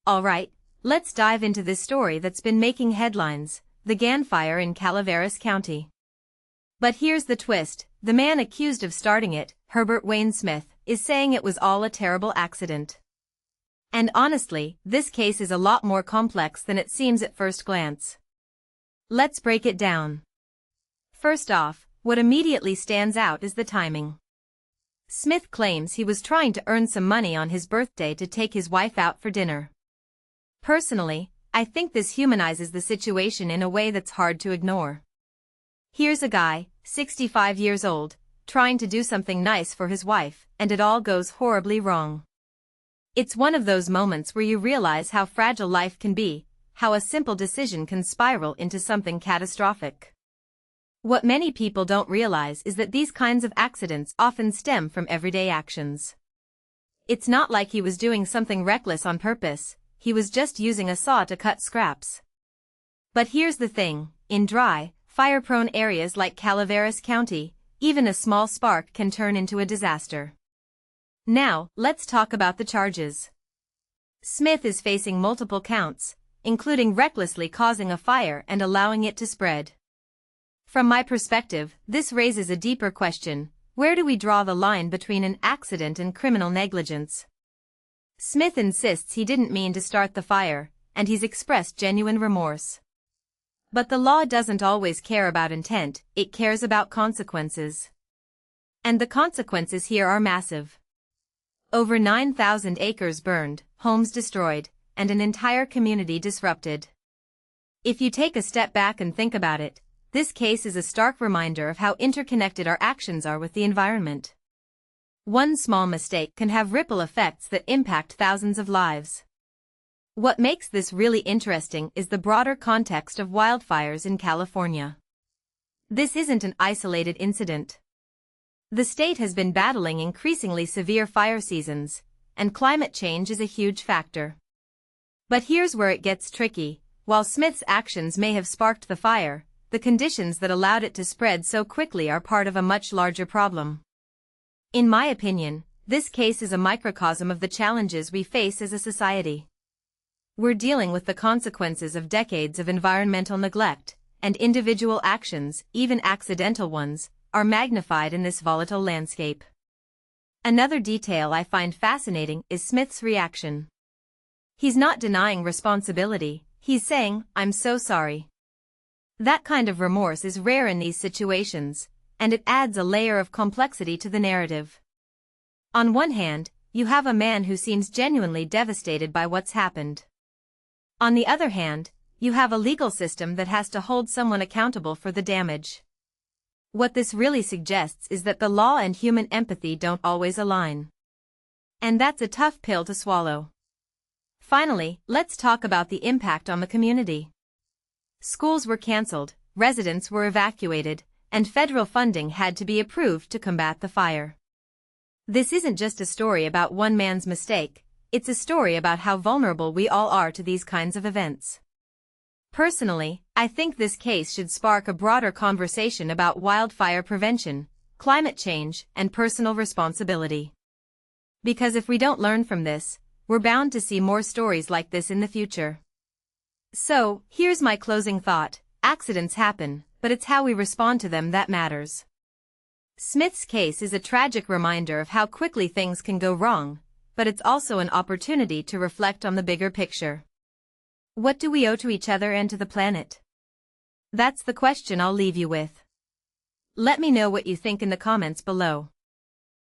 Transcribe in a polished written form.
Alright, let's dive into this story that's been making headlines, the Gann Fire in Calaveras County. But here's the twist, the man accused of starting it, Herbert Wayne Smith, is saying it was all a terrible accident. And honestly, this case is a lot more complex than it seems at first glance. Let's break it down. First off, what immediately stands out is the timing. Smith claims he was trying to earn some money on his birthday to take his wife out for dinner. Personally, I think this humanizes the situation in a way that's hard to ignore. Here's a guy, 65 years old, trying to do something nice for his wife, and it all goes horribly wrong. It's one of those moments where you realize how fragile life can be, how a simple decision can spiral into something catastrophic. What many people don't realize is that these kinds of accidents often stem from everyday actions. It's not like he was doing something reckless on purpose, he was just using a saw to cut scraps. But here's the thing, in dry, fire-prone areas like Calaveras County, even a small spark can turn into a disaster. Now, let's talk about the charges. Smith is facing multiple counts, including recklessly causing a fire and allowing it to spread. From my perspective, this raises a deeper question: where do we draw the line between an accident and criminal negligence? Smith insists he didn't mean to start the fire, and he's expressed genuine remorse. But the law doesn't always care about intent, it cares about consequences. And the consequences here are massive. Over 9,000 acres burned, homes destroyed, and an entire community disrupted. If you take a step back and think about it, this case is a stark reminder of how interconnected our actions are with the environment. One small mistake can have ripple effects that impact thousands of lives. What makes this really interesting is the broader context of wildfires in California. This isn't an isolated incident. The state has been battling increasingly severe fire seasons, and climate change is a huge factor. But here's where it gets tricky. While Smith's actions may have sparked the fire, the conditions that allowed it to spread so quickly are part of a much larger problem. In my opinion, this case is a microcosm of the challenges we face as a society. We're dealing with the consequences of decades of environmental neglect, and individual actions, even accidental ones, are magnified in this volatile landscape. Another detail I find fascinating is Smith's reaction. He's not denying responsibility, he's saying, "I'm so sorry." That kind of remorse is rare in these situations, and it adds a layer of complexity to the narrative. On one hand, you have a man who seems genuinely devastated by what's happened. On the other hand, you have a legal system that has to hold someone accountable for the damage. What this really suggests is that the law and human empathy don't always align. And that's a tough pill to swallow. Finally, let's talk about the impact on the community. Schools were canceled, residents were evacuated, and federal funding had to be approved to combat the fire. This isn't just a story about one man's mistake, it's a story about how vulnerable we all are to these kinds of events. Personally, I think this case should spark a broader conversation about wildfire prevention, climate change, and personal responsibility. Because if we don't learn from this, we're bound to see more stories like this in the future. So, here's my closing thought: accidents happen, but it's how we respond to them that matters. Smith's case is a tragic reminder of how quickly things can go wrong, but it's also an opportunity to reflect on the bigger picture. What do we owe to each other and to the planet? That's the question I'll leave you with. Let me know what you think in the comments below.